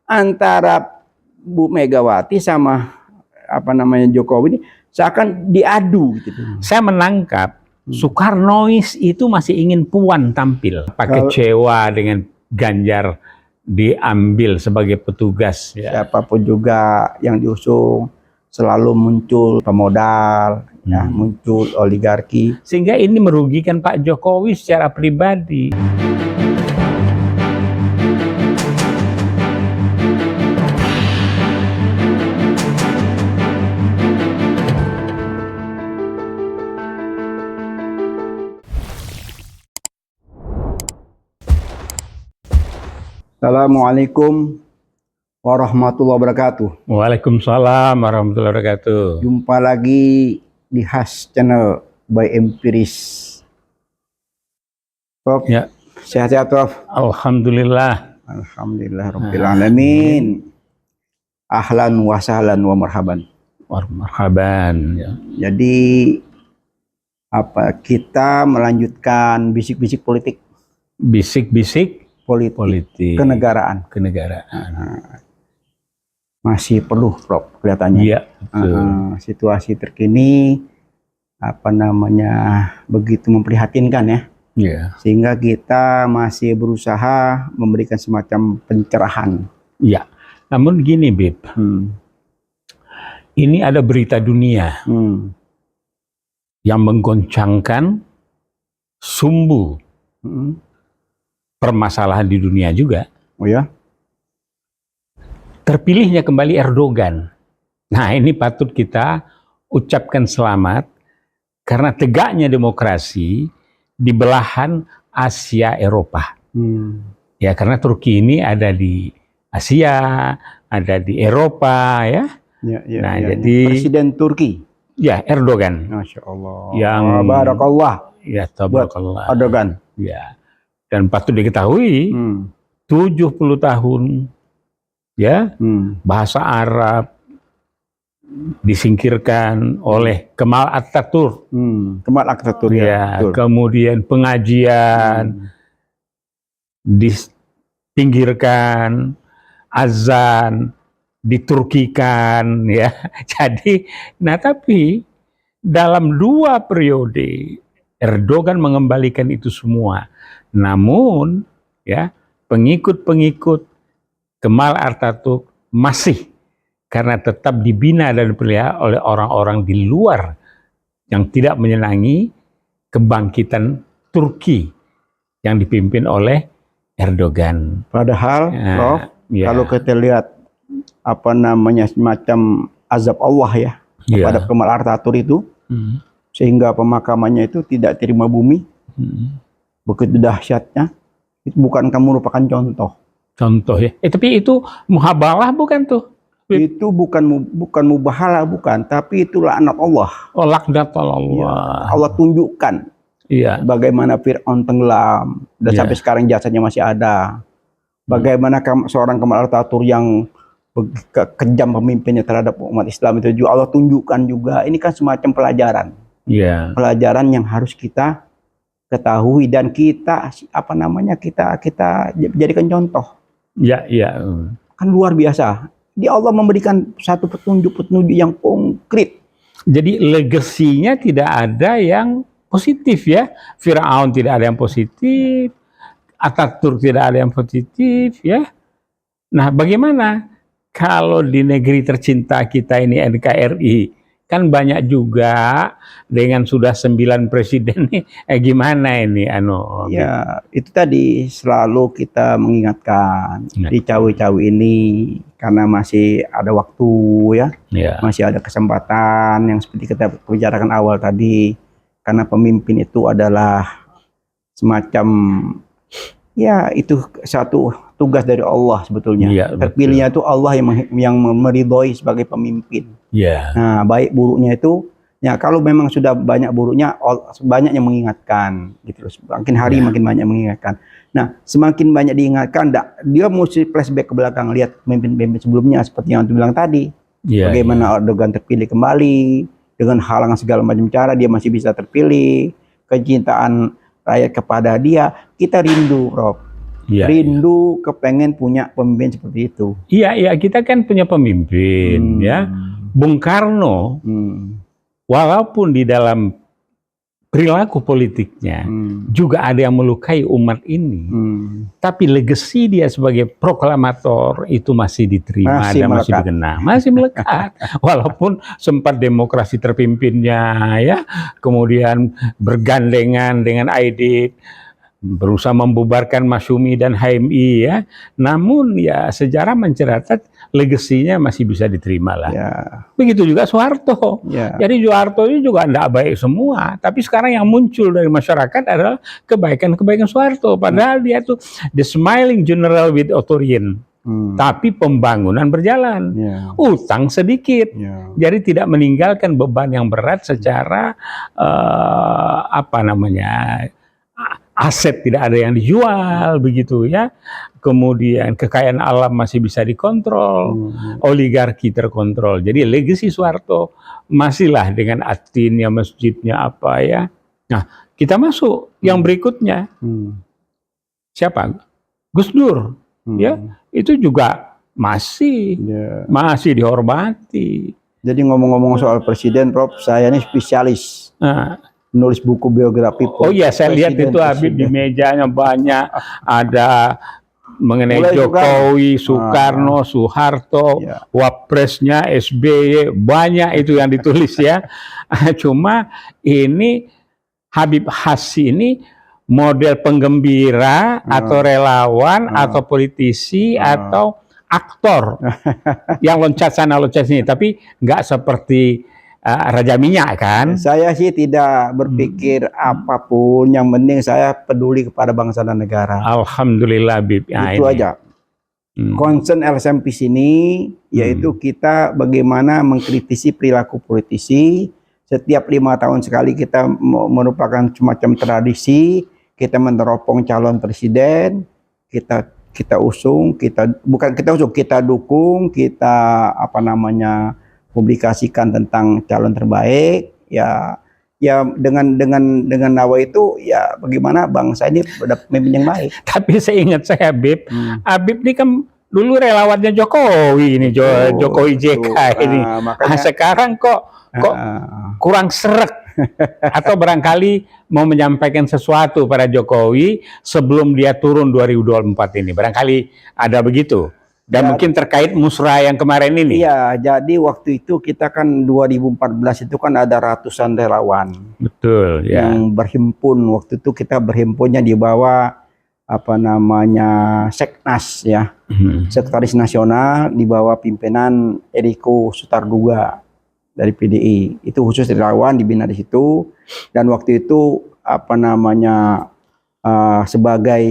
antara Bu Megawati sama Jokowi ini seakan diadu gitu. Saya menangkap Soekarnois itu masih ingin Puan tampil, kecewa dengan Ganjar diambil sebagai petugas. Ya. Siapapun juga yang diusung selalu muncul pemodal, ya, muncul oligarki. Sehingga ini merugikan Pak Jokowi secara pribadi. Assalamualaikum warahmatullahi wabarakatuh. Waalaikumsalam warahmatullahi wabarakatuh. Jumpa lagi di Khas Channel by Empiris. Prof, Ya. Sehat-sehat Prof? Alhamdulillah. Alhamdulillah Rabbil Alamin. Ahlan wa sahlan wa marhaban. Marhaban. Ya. Jadi kita melanjutkan bisik-bisik politik. Bisik-bisik politik kenegaraan. Masih perlu Prof kelihatannya. Iya, situasi terkini begitu memprihatinkan ya. Iya. Sehingga kita masih berusaha memberikan semacam pencerahan. Iya. Namun gini Bib. Ini ada berita dunia yang menggoncangkan sumbu permasalahan di dunia juga. Oh ya? Terpilihnya kembali Erdogan. Nah, ini patut kita ucapkan selamat karena tegaknya demokrasi di belahan Asia Eropa. Ya, karena Turki ini ada di Asia, ada di Eropa, ya. Nah, jadi Presiden Turki. Ya, Erdogan. Masya Allah. Yang Barakallah. Ya, tabarakallah. Erdogan. Ya. Dan patut diketahui 70 tahun ya bahasa Arab disingkirkan oleh Kemal Atatürk. Kemal Atatürk ya. Kemudian pengajian dipinggirkan, azan diturkikan ya. Jadi tapi dalam 2 periode Erdogan mengembalikan itu semua. Namun ya pengikut-pengikut Kemal Atatürk masih karena tetap dibina dan dipelihara oleh orang-orang di luar yang tidak menyenangi kebangkitan Turki yang dipimpin oleh Erdogan. Padahal Prof, kalau kita lihat semacam azab Allah ya kepada Kemal Atatürk itu, sehingga pemakamannya itu tidak terima bumi. Begitu dahsyatnya, itu bukankah merupakan contoh ya. Tapi itu muhabalah bukan tuh? Itu bukan mubahalah, bukan, tapi itu laknat Allah. Oh, laknat Allah. Ya, Allah tunjukkan bagaimana Fir'aun tenggelam dan sampai sekarang jasadnya masih ada. Bagaimana seorang Kemal Atatürk yang kejam pemimpinnya terhadap umat Islam itu juga Allah tunjukkan juga. Ini kan semacam pelajaran. Pelajaran yang harus kita ketahui dan kita kita jadikan contoh. Kan luar biasa. Di Allah memberikan satu petunjuk yang konkret. Jadi legasinya tidak ada yang positif ya. Firaun tidak ada yang positif, Atatürk tidak ada yang positif ya. Nah, bagaimana kalau di negeri tercinta kita ini NKRI? Kan banyak juga dengan sudah 9 presiden nih, gimana ini Ya, itu tadi selalu kita mengingatkan di cawe-cawe ini karena masih ada waktu ya. Masih ada kesempatan yang seperti kita bicarakan awal tadi, karena pemimpin itu adalah semacam itu satu tugas dari Allah sebetulnya. Terpilihnya itu Allah yang meridhoi sebagai pemimpin. Nah, baik buruknya itu kalau memang sudah banyak buruknya, banyak yang mengingatkan gitu. Makin hari makin banyak mengingatkan. Nah, semakin banyak diingatkan, dia mesti flashback ke belakang, lihat pemimpin-pemimpin sebelumnya seperti yang aku bilang tadi. Bagaimana Erdogan terpilih kembali dengan halangan segala macam cara, dia masih bisa terpilih. Kecintaan rakyat kepada dia, kita rindu, Prof. Ya, rindu kepengen punya pemimpin seperti itu. Iya, kita kan punya pemimpin ya. Bung Karno, walaupun di dalam perilaku politiknya juga ada yang melukai umat ini, tapi legasi dia sebagai proklamator itu masih diterima dan masih dikenang, masih melekat. Walaupun sempat demokrasi terpimpinnya ya, kemudian bergandengan dengan Aidit, berusaha membubarkan Masyumi dan HMI ya, namun ya sejarah mencatat legasinya masih bisa diterima lah. Ya. Begitu juga Soeharto. Ya. Jadi Soeharto ini juga tidak baik semua, tapi sekarang yang muncul dari masyarakat adalah kebaikan-kebaikan Soeharto. Padahal dia tuh the smiling general with authoritarian. Tapi pembangunan berjalan, utang sedikit, jadi tidak meninggalkan beban yang berat secara aset tidak ada yang dijual begitu ya. Kemudian kekayaan alam masih bisa dikontrol, oligarki terkontrol. Jadi legasi Soeharto masihlah dengan Atinnya, masjidnya apa ya. Nah, kita masuk yang berikutnya. Siapa? Gus Dur. Ya, itu juga masih dihormati. Jadi ngomong-ngomong soal presiden, Prof, saya ini spesialis. Nulis buku biografi. Oh iya, saya lihat itu Habib di mejanya banyak, ada mengenai Jokowi, Soekarno, Soeharto, wapresnya SBY, banyak itu yang ditulis ya. Cuma ini Habib Hassi ini model penggembira atau relawan atau politisi atau aktor yang loncat sana loncat sini, tapi nggak seperti Raja Minyak kan? Saya sih tidak berpikir apapun, yang penting saya peduli kepada bangsa dan negara. Alhamdulillah, Bib. Ya, itu aja. Concern LSMP sini yaitu kita bagaimana mengkritisi perilaku politisi. Setiap 5 tahun sekali kita merupakan semacam tradisi, kita meneropong calon presiden, kita usung, kita dukung, kita publikasikan tentang calon terbaik ya dengan nawa itu ya bagaimana bangsa ini pemimpin yang baik. Tapi saya ingat Habib ini kan dulu relawannya Jokowi ini, Jokowi JK ini. Makanya, sekarang kok kurang seret atau barangkali mau menyampaikan sesuatu pada Jokowi sebelum dia turun 2024 ini. Barangkali ada begitu. Dan mungkin terkait musrah yang kemarin ini. Iya, jadi waktu itu kita kan 2014 itu kan ada ratusan relawan. Betul, ya. Yang berhimpun, waktu itu kita berhimpunnya di bawah Seknas ya. Sekretaris Nasional di bawah pimpinan Eriko Sutarduga dari PDI. Itu khusus relawan dibina di situ, dan waktu itu sebagai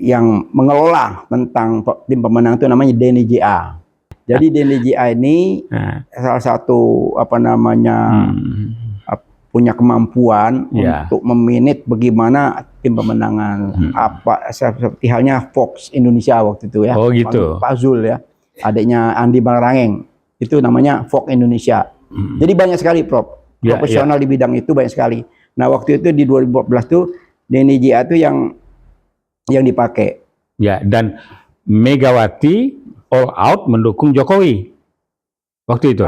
yang mengelola tentang tim pemenang itu namanya DNJA. Jadi DNJA ini salah satu punya kemampuan untuk memanage bagaimana tim pemenangan. Seperti halnya Fox Indonesia waktu itu ya. Oh gitu. Pak Zul ya, adiknya Andi Balarangeng. Itu namanya Fox Indonesia. Jadi banyak sekali profesional di bidang itu banyak sekali. Nah waktu itu di 2014 tuh DNJA itu yang dipakai. Ya, dan Megawati all out mendukung Jokowi waktu itu.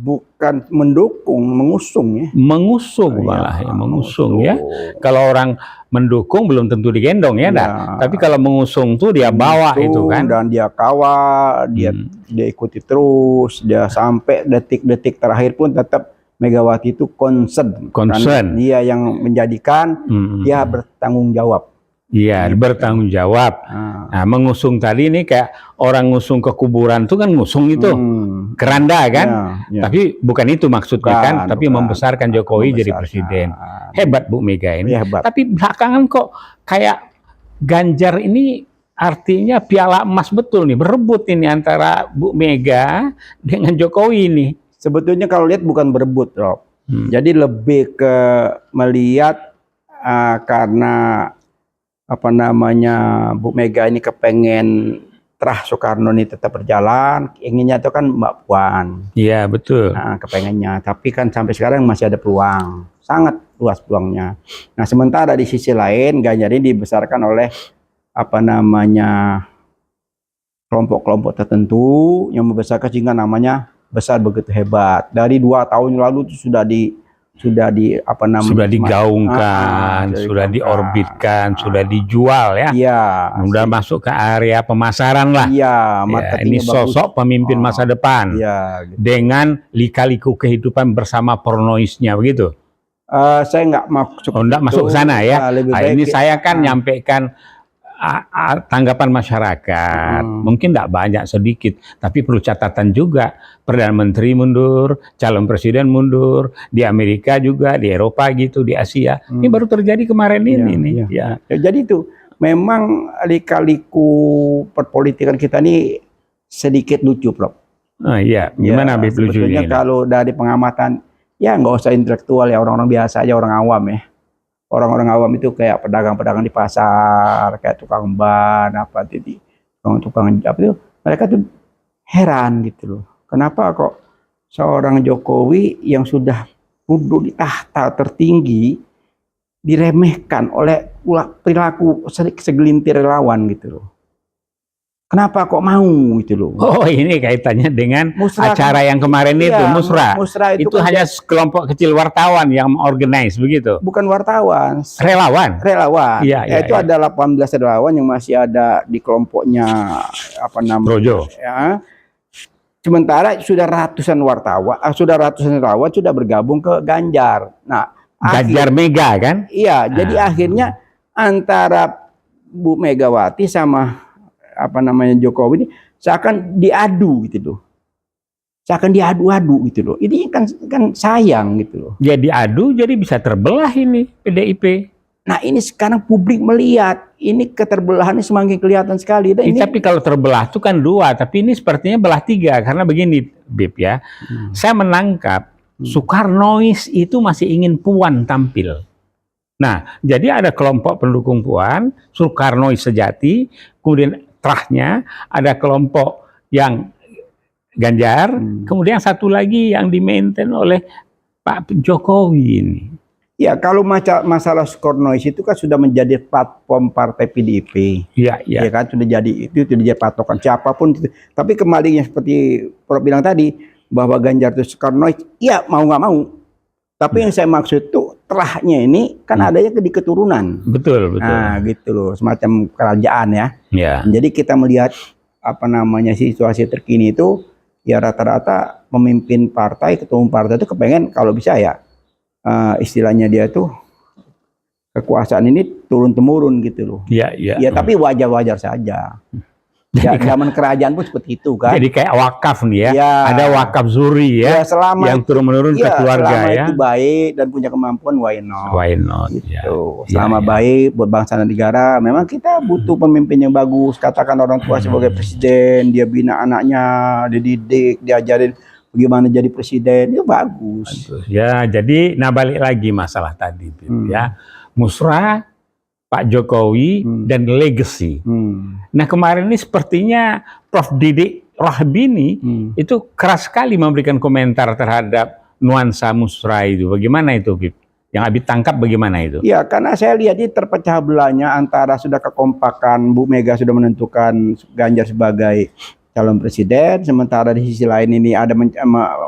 Bukan mendukung, mengusung ya. Mengusung malah ya, mengusung ya. Kalau orang mendukung belum tentu digendong ya, tapi kalau mengusung tuh dia bawa itu kan. Dan dia kawal, dia ikuti terus, dia sampai detik-detik terakhir pun tetap Megawati itu concern. Dia yang menjadikan dia bertanggung jawab. Iya, bertanggung jawab. Nah, mengusung tadi ini kayak orang ngusung ke kuburan tuh kan ngusung itu keranda kan. Tapi bukan itu maksudnya kan, tapi membesarkan Jokowi jadi presiden. Hebat Bu Mega ini. Hebat. Tapi belakangan kok kayak Ganjar ini artinya piala emas betul nih, berebut ini antara Bu Mega dengan Jokowi ini. Sebetulnya kalau lihat bukan berebut, Rob. Jadi lebih ke melihat karena Bu Mega ini kepengen terah Soekarno ini tetap berjalan, inginnya itu kan Mbak Puan. Iya betul. Nah, kepengennya, tapi kan sampai sekarang masih ada peluang. sangat luas peluangnya. Nah, sementara di sisi lain Ganjar ini dibesarkan oleh kelompok-kelompok tertentu yang membesarkan sehingga namanya besar begitu hebat. Dari 2 tahun lalu itu sudah digaungkan, sudah diorbitkan, sudah dijual ya. Iya. Sudah masuk ke area pemasaran lah. Iya, ini sosok pemimpin masa depan. Iya, gitu. Dengan lika-liku kehidupan bersama pornoisnya begitu. Saya nggak masuk. Nggak masuk ke sana ya. Ini saya kan nyampaikan tanggapan masyarakat. Mungkin tidak banyak, sedikit, tapi perlu catatan juga. Perdana Menteri mundur, calon presiden mundur, di Amerika juga, di Eropa gitu, di Asia. Ini baru terjadi kemarin ini. Ya, jadi itu memang lika-liku perpolitikan kita ini sedikit lucu, Prof. Iya, gimana Bib lucunya? Sebetulnya kalau dari pengamatan, ya nggak usah intelektual ya, orang-orang biasa aja, orang awam ya. Orang-orang awam itu kayak pedagang-pedagang di pasar, kayak tukang ban, tukang itu, mereka tuh heran gitu loh. Kenapa kok seorang Jokowi yang sudah duduk di tahta tertinggi diremehkan oleh perilaku segelintir relawan gitu loh. Kenapa kok mau gitu loh? Oh, ini kaitannya dengan Musra, acara yang kemarin itu, Musra itu kan hanya kelompok kecil wartawan yang organize begitu? Bukan wartawan. Relawan? Relawan. Itu ada 18 relawan yang masih ada di kelompoknya Projo. Ya. Sementara sudah ratusan relawan sudah bergabung ke Ganjar. Nah, Ganjar Mega kan? Iya, jadi akhirnya antara Bu Megawati sama Jokowi ini seakan diadu gitu loh. Seakan diadu-adu gitu loh. Ini kan sayang gitu loh. Jadi adu, jadi bisa terbelah ini PDIP. Nah, ini sekarang publik melihat ini keterbelahannya semakin kelihatan sekali. Dan tapi kalau terbelah itu kan 2, tapi ini sepertinya belah 3 karena begini, Bib ya. Saya menangkap Soekarnois itu masih ingin Puan tampil. Nah, jadi ada kelompok pendukung Puan, Soekarnois sejati, kemudian terahnya ada kelompok yang Ganjar, kemudian satu lagi yang di-maintain oleh Pak Jokowi ini. Ya, kalau masalah Soekarnois itu kan sudah menjadi platform partai PDIP. Iya. Ya kan sudah jadi patokan siapapun. Tapi kembali yang seperti Prof bilang tadi bahwa Ganjar itu Soekarnois, ya mau nggak mau. Tapi yang saya maksud tuh terahnya ini kan adanya di keturunan. Betul. Nah, gitu loh, semacam kerajaan ya. Jadi kita melihat situasi terkini itu ya rata-rata pemimpin partai, ketua umum partai itu kepengen kalau bisa ya istilahnya dia tuh kekuasaan ini turun-temurun gitu loh. Iya. Tapi wajar-wajar saja. Zaman kerajaan pun seperti itu kan. Jadi kayak wakaf nih ya. Ada wakaf zuri ya. Yang turun-menurun ke keluarga selama ya. Itu baik dan punya kemampuan, why not. Gitu. Selama baik buat bangsa dan negara, memang kita butuh pemimpin yang bagus. Katakan orang tua sebagai presiden, dia bina anaknya, dididik, diajarin bagaimana jadi presiden, itu bagus. Ya, jadi balik lagi masalah tadi ya. Musra, Pak Jokowi dan legacy. Nah, kemarin ini sepertinya Prof Didik Rohbini itu keras sekali memberikan komentar terhadap nuansa Musra itu. Bagaimana itu, Bib? Yang Abi tangkap bagaimana itu? Ya, karena saya lihat ini terpecah belahnya antara sudah kekompakan Bu Mega sudah menentukan Ganjar sebagai calon presiden, sementara di sisi lain ini ada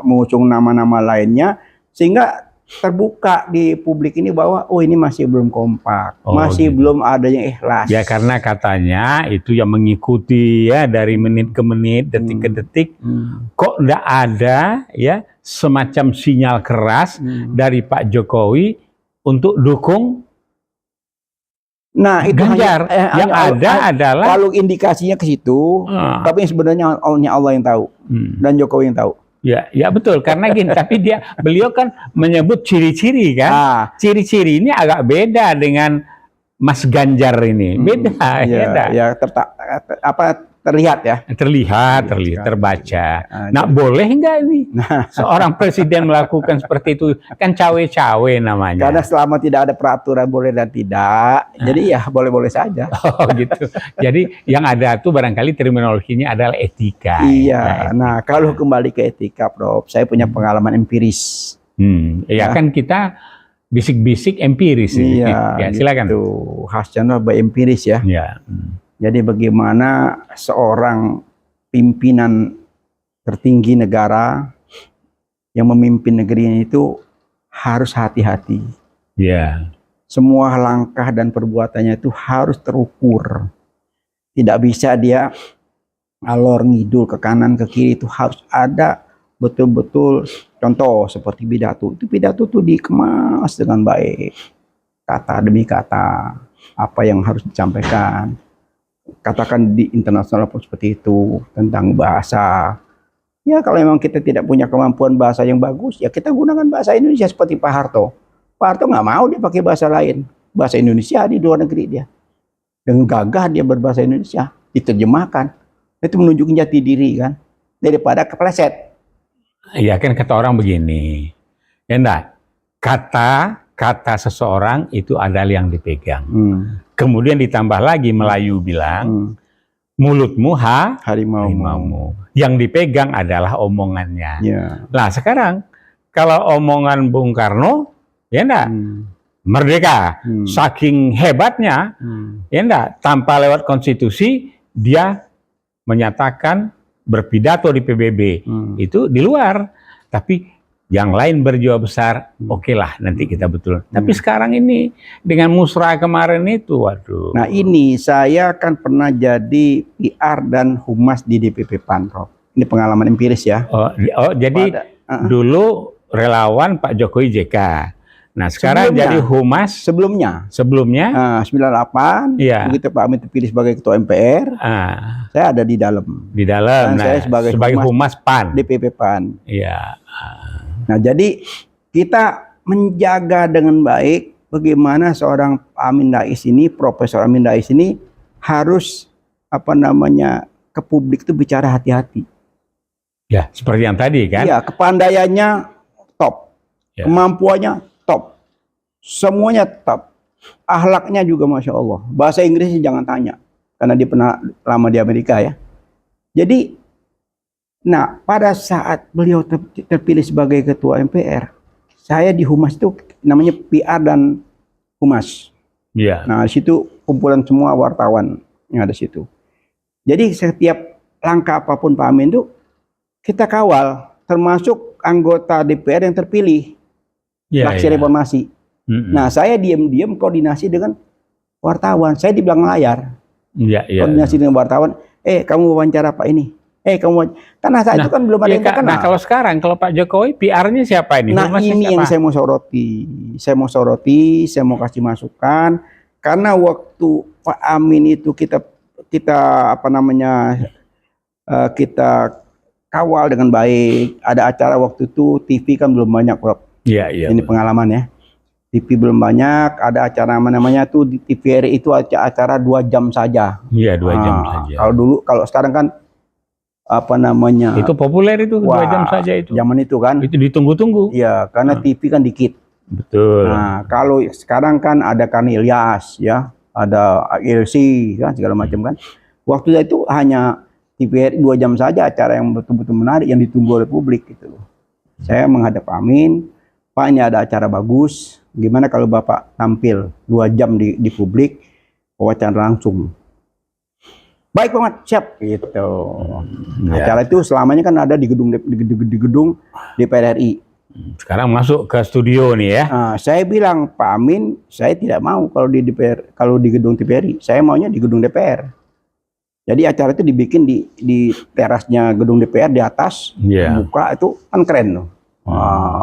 mengusung nama-nama lainnya, sehingga terbuka di publik ini bahwa ini masih belum kompak, masih belum ada yang ikhlas. Ya, karena katanya itu yang mengikuti ya dari menit ke menit, detik ke detik, kok enggak ada ya semacam sinyal keras dari Pak Jokowi untuk dukung itu Ganjar. Yang ada adalah kalau indikasinya ke situ, tapi sebenarnya Allah yang tahu dan Jokowi yang tahu. Ya betul, karena gini, tapi beliau kan menyebut ciri-ciri kan. Ciri-ciri ini agak beda dengan Mas Ganjar ini. Beda. Ya, terlihat ya. Terlihat, terbaca. Nah, boleh nggak ini? Seorang presiden melakukan seperti itu, kan cawe-cawe namanya. Karena selama tidak ada peraturan boleh dan tidak, jadi ya boleh-boleh saja. Oh gitu. Jadi yang ada tuh barangkali terminologinya adalah etika. Iya. Nah, kalau kembali ke etika, Prof, saya punya pengalaman empiris. Ya kan kita bisik-bisik empiris. Iya, ya, silakan. Gitu. Khasnya empiris ya. Ya. Jadi bagaimana seorang pimpinan tertinggi negara yang memimpin negerinya itu harus hati-hati. Ya. Semua langkah dan perbuatannya itu harus terukur. Tidak bisa dia alor ngidul ke kanan ke kiri, itu harus ada betul-betul contoh seperti pidato. Itu pidato tuh dikemas dengan baik. Kata demi kata apa yang harus disampaikan. Katakan di internasional pun seperti itu tentang bahasa. Ya kalau memang kita tidak punya kemampuan bahasa yang bagus, ya kita gunakan bahasa Indonesia seperti Pak Harto. Pak Harto nggak mau dia pakai bahasa lain. Bahasa Indonesia di luar negeri dia. Dengan gagah dia berbahasa Indonesia. Diterjemahkan. Itu menunjukkan jati diri kan. Daripada kepleset. Iya kan kata orang begini. Ya enggak? Kata seseorang itu adalah yang dipegang. Kemudian ditambah lagi Melayu bilang, mulutmu harimaumu. Yang dipegang adalah omongannya. Ya. Nah sekarang kalau omongan Bung Karno, ya enggak, merdeka, saking hebatnya, ya enggak, tanpa lewat konstitusi dia menyatakan berpidato di PBB, itu di luar, tapi yang lain berjiwa besar, oke lah nanti kita betul. Tapi sekarang ini dengan musrah kemarin itu, waduh. Nah ini saya kan pernah jadi PR dan humas di DPP PAN, Prof. Ini pengalaman empiris ya. Jadi dulu relawan Pak Jokowi JK. Nah sekarang sebelumnya, jadi humas. Sebelumnya. 98. Iya. Begitu Pak Amin terpilih sebagai ketua MPR. Saya ada di dalam. Di dalam. Dan saya sebagai humas PAN. DPP PAN. Iya. Nah jadi kita menjaga dengan baik bagaimana seorang Amin Rais ini, Profesor Amin Rais ini harus ke publik itu bicara hati-hati. Ya seperti yang tadi kan. Iya, kepandaiannya top, ya. Kemampuannya top, semuanya top, akhlaknya juga Masya Allah. Bahasa Inggrisnya jangan tanya karena dia pernah lama di Amerika ya. Jadi nah, pada saat beliau terpilih sebagai ketua MPR, saya di humas itu namanya PR dan humas. Iya. Nah, di situ kumpulan semua wartawan yang ada di situ. Jadi setiap langkah apapun Pak Amin itu kita kawal, termasuk anggota DPR yang terpilih, fraksi reformasi. Nah, saya diam-diam koordinasi dengan wartawan. Saya di belakang layar, koordinasi dengan wartawan. Kamu wawancara Pak ini. Karena saat itu kan belum ada yang terkenal. Nah kalau sekarang, kalau Pak Jokowi PR-nya siapa ini? Nah ini yang saya mau soroti. Saya mau kasih masukan. Karena waktu Pak Amin itu kita kawal dengan baik. Ada acara waktu itu, TV kan belum banyak, Prof. Iya. Ini pengalaman ya. TV belum banyak, ada acara tuh di TVRI itu acara 2 jam saja. Iya, 2 jam saja. Kalau sekarang kan itu populer itu. Wah, 2 jam saja itu. Zaman itu kan. Itu ditunggu-tunggu. Iya, karena TV kan dikit. Betul. Nah, kalau sekarang kan ada kan Ilyas ya, ada ILC kan segala macam kan. Waktu itu hanya TVRI 2 jam saja acara yang betul-betul menarik yang ditunggu oleh publik gitu. Saya menghadap Amin, Pak ini ada acara bagus. Gimana kalau Bapak tampil 2 jam di publik, wawancara langsung. Baik banget, siap gitu. Acara itu selamanya kan ada di gedung DPR RI. Sekarang masuk ke studio nih ya. Nah, saya bilang Pak Amin, saya tidak mau kalau di gedung DPR RI, saya maunya di gedung DPR. Jadi acara itu dibikin di terasnya gedung DPR di atas, buka itu kan keren loh.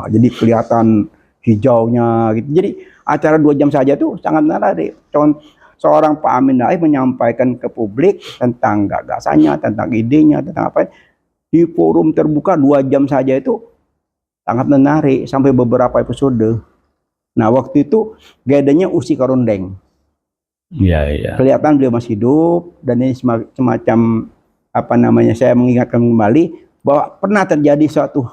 Jadi kelihatan hijaunya gitu. Jadi acara 2 jam saja tuh sangat menarik. Seorang Pak Amin Rais menyampaikan ke publik tentang gagasannya, tentang idenya, tentang apa di forum terbuka 2 jam saja itu sangat menarik sampai beberapa episode. Nah waktu itu gadanya Usi Karundeng. Iya. Kelihatan beliau masih hidup dan ini semacam saya mengingatkan kembali bahwa pernah terjadi suatu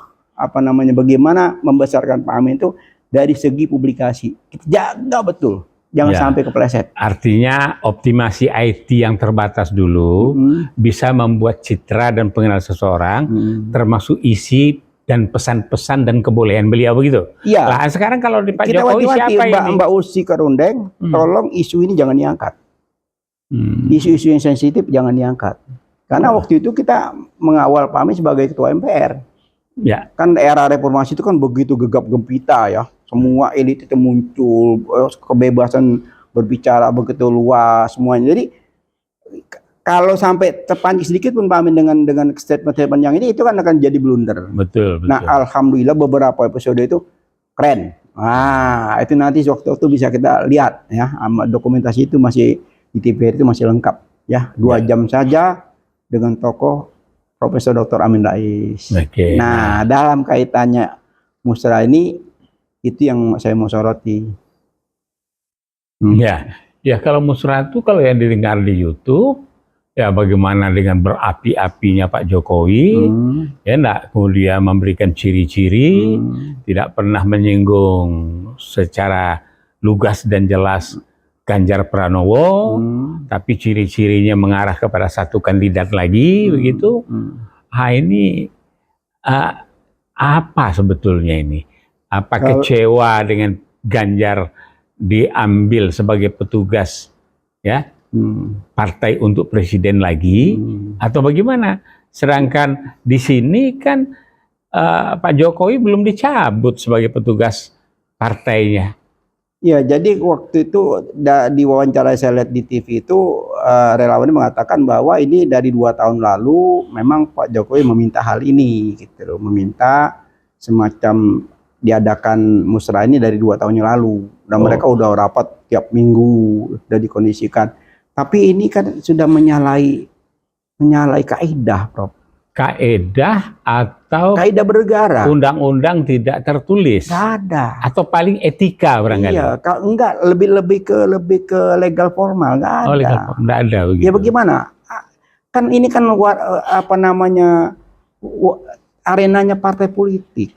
bagaimana membesarkan Pak Amin itu dari segi publikasi. Kita jaga betul. Jangan sampai kepleset. Artinya optimasi IT yang terbatas dulu bisa membuat citra dan pengenalan seseorang, termasuk isi dan pesan-pesan dan kebolehan beliau begitu. Iya. Lah sekarang kalau di Pak Kita Jokowi wanti-wanti siapa ini? Mbak Usi Karundeng, tolong isu ini jangan diangkat. Isu-isu yang sensitif jangan diangkat. Karena waktu itu kita mengawal Pak Amin sebagai ketua MPR. Ya. Kan era reformasi itu kan begitu gegap gempita ya. Semua elit itu muncul, kebebasan berbicara begitu luas semuanya. Jadi kalau sampai terpancing sedikit pun Pak Amin dengan statement-statement yang ini, itu kan akan jadi blunder. Betul. Nah, alhamdulillah beberapa episode itu keren. Nah, itu nanti waktu-waktu bisa kita lihat ya. Dokumentasi itu masih di TVRI itu masih lengkap ya. 2 jam saja dengan tokoh Profesor Dr. Amin Rais. Nah, dalam kaitannya musrah ini, itu yang saya mau soroti. Ya kalau musrah itu kalau yang didengar di YouTube, ya bagaimana dengan berapi-apinya Pak Jokowi, ya enggak, kemudian memberikan ciri-ciri, tidak pernah menyinggung secara lugas dan jelas Ganjar Pranowo, tapi ciri-cirinya mengarah kepada satu kandidat lagi, begitu. Ini apa sebetulnya ini? Apa kecewa dengan Ganjar diambil sebagai petugas ya partai untuk presiden lagi atau bagaimana? Sedangkan di sini kan Pak Jokowi belum dicabut sebagai petugas partainya. Ya, jadi waktu itu di wawancara saya lihat di TV itu relawan mengatakan bahwa ini dari 2 tahun lalu memang Pak Jokowi meminta hal ini gitu loh, meminta semacam diadakan musrah ini dari 2 tahun yang lalu, dan mereka udah rapat tiap minggu, udah dikondisikan. Tapi ini kan sudah menyalahi kaidah, Prof. Kaidah atau kaidah bernegara. Undang-undang tidak tertulis. Nggak ada. Atau paling etika barangkali. Iya, enggak, lebih ke legal formal, nggak ada. Legal formal, nggak ada begitu. Ya bagaimana? Kan ini kan apa namanya, arenanya partai politik.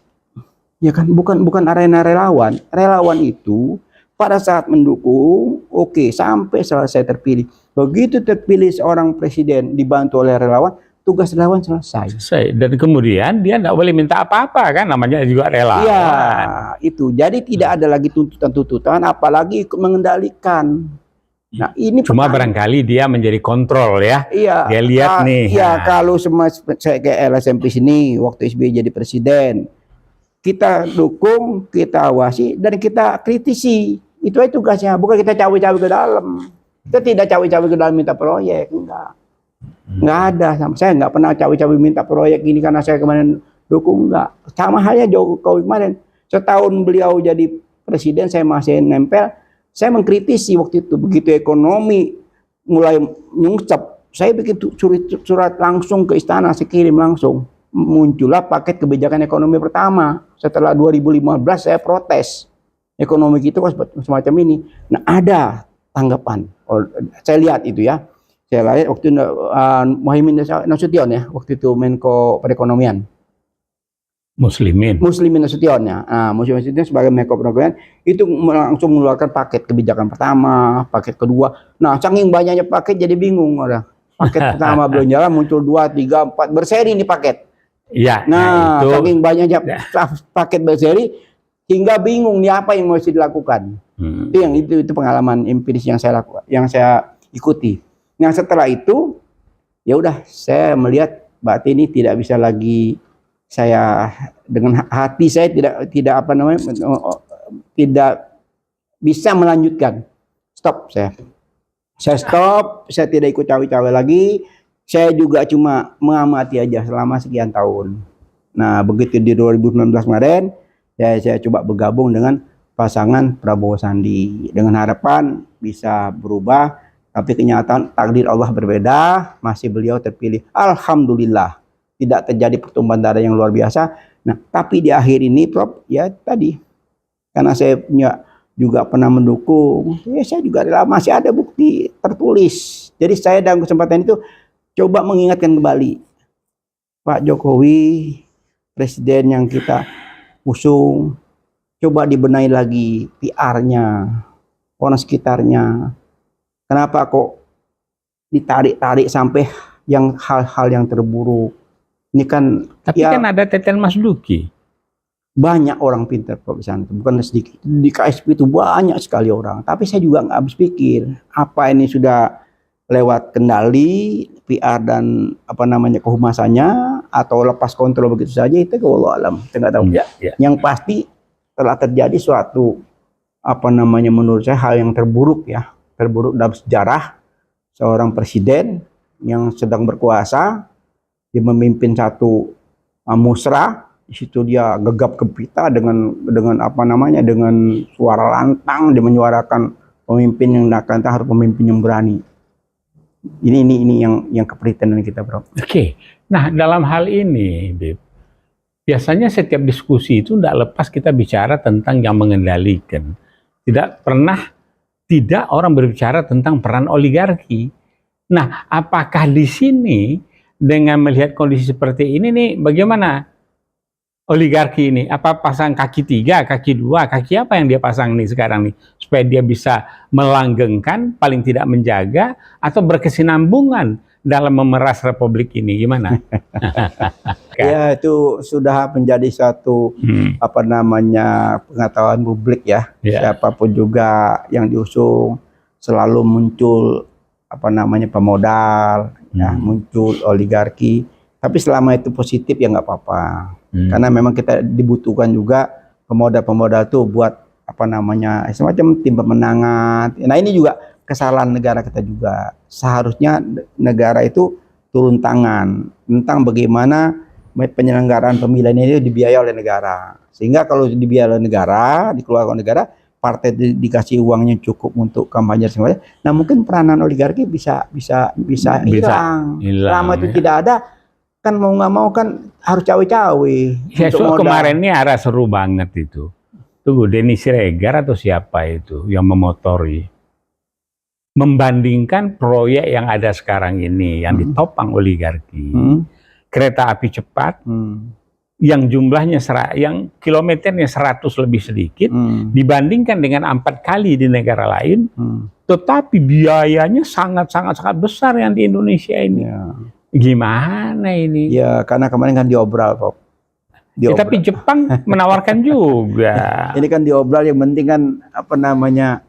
Ya kan, bukan arena relawan. Relawan itu pada saat mendukung, oke, sampai selesai terpilih. Begitu terpilih seorang presiden dibantu oleh relawan, tugas relawan selesai. Dan kemudian dia tidak boleh minta apa-apa kan, namanya juga relawan. Iya, itu. Jadi tidak ada lagi tuntutan-tuntutan, apalagi ikut mengendalikan. Nah, ini cuma barangkali dia menjadi kontrol ya. Iya. Dia lihat nih. Iya, kalau saya kayak LSMP sini waktu SBY jadi presiden, kita dukung, kita awasi, dan kita kritisi. Itu aja tugasnya, bukan kita cawe-cawe ke dalam. Kita tidak cawe-cawe ke dalam minta proyek, enggak. Enggak ada. Saya enggak pernah cawe-cawe minta proyek ini karena saya kemarin dukung, enggak. Sama halnya Jokowi kemarin. Setahun beliau jadi presiden, saya masih nempel. Saya mengkritisi waktu itu, begitu ekonomi mulai nyungsep, saya bikin surat langsung ke istana, saya kirim langsung. Muncullah paket kebijakan ekonomi pertama. Setelah 2015 saya protes. Ekonomi kita kok semacam ini. Nah, ada tanggapan. Saya lihat itu ya. Saya lihat waktu Muhaimin Nasution ya, waktu itu Menko Perekonomian. Muslimin Nasution ya. Nah, Muslimin Nasution sebagai Menko Perekonomian itu langsung mengeluarkan paket kebijakan pertama, paket kedua. Nah, saking banyaknya paket jadi bingung orang. Paket pertama belum jalan, muncul 2, 3, 4 berseri ini paket. Ya, nah itu. Saking banyaknya paket berseri hingga bingung nih apa yang mesti dilakukan. Itu pengalaman empiris yang saya lakukan, yang saya ikuti. Nah, setelah itu ya udah, saya melihat berarti ini tidak bisa lagi saya dengan hati saya tidak apa namanya, tidak bisa melanjutkan. Stop saya stop, saya tidak ikut cawe-cawe lagi. Saya juga cuma mengamati aja selama sekian tahun. Nah, begitu di 2019 kemarin, saya coba bergabung dengan pasangan Prabowo Sandi dengan harapan bisa berubah, tapi kenyataan takdir Allah berbeda, masih beliau terpilih. Alhamdulillah, tidak terjadi pertumpahan darah yang luar biasa. Nah, tapi di akhir ini, Prof, ya tadi, karena saya juga pernah mendukung, ya saya juga masih ada bukti tertulis. Jadi saya dalam kesempatan itu coba mengingatkan kembali Pak Jokowi, presiden yang kita usung, coba dibenahi lagi PR-nya, orang sekitarnya. Kenapa kok ditarik-tarik sampai hal-hal yang terburuk? Ini kan Tapi ya, kan ada Teten Mas Duki. banyak orang pintar Prof di sana, bukan sedikit. Di KSP itu banyak sekali orang. Tapi saya juga nggak habis pikir, apa ini sudah lewat kendali PR dan apa namanya kehumasannya, atau lepas kontrol begitu saja, itu wallahu alam, kita nggak tahu. Ya. Yang pasti telah terjadi suatu apa namanya menurut saya hal yang terburuk ya, terburuk dalam sejarah seorang presiden yang sedang berkuasa, dia memimpin satu musra. Di situ dia gegap gempita dengan apa namanya, dengan suara lantang dia menyuarakan pemimpin yang akan harus pemimpin yang berani. Ini yang keprihatinan kita, Bro. Oke. Nah, dalam hal ini, Bib, biasanya setiap diskusi itu tidak lepas kita bicara tentang yang mengendalikan. Tidak pernah tidak orang berbicara tentang peran oligarki. Nah, apakah di sini dengan melihat kondisi seperti ini nih, bagaimana oligarki ini? Apa pasang kaki 3, kaki 2, kaki apa yang dia pasang nih sekarang nih? Supaya dia bisa melanggengkan, paling tidak menjaga, atau berkesinambungan dalam memeras republik ini, gimana? Ya, itu sudah menjadi satu apa namanya pengetahuan publik ya. Siapapun juga yang diusung selalu muncul apa namanya pemodal, ya, muncul oligarki. Tapi selama itu positif ya nggak apa-apa. Karena memang kita dibutuhkan juga pemodal-pemodal tuh buat apa namanya semacam tim pemenangan. Nah, ini juga kesalahan negara kita juga. Seharusnya negara itu turun tangan tentang bagaimana penyelenggaraan pemilihan ini dibiayai oleh negara. Sehingga kalau dibiayai oleh negara, dikeluarkan oleh negara, partai dikasih uangnya cukup untuk kampanye semuanya. Nah, mungkin peranan oligarki bisa hilang. Selama itu tidak ada, kan mau nggak mau kan harus cawe-cawe. Ya, so kemarin ini arah seru banget itu. Tunggu, Denny Siregar atau siapa itu yang memotori, membandingkan proyek yang ada sekarang ini yang ditopang oligarki, kereta api cepat, yang jumlahnya yang kilometernya 100 lebih sedikit, dibandingkan dengan 4 kali di negara lain, tetapi biayanya sangat besar yang di Indonesia ini. Ya. Gimana ini? Ya, karena kemarin kan diobral, Prof. Ya, tapi Jepang menawarkan juga. Ini kan diobral, yang penting kan apa namanya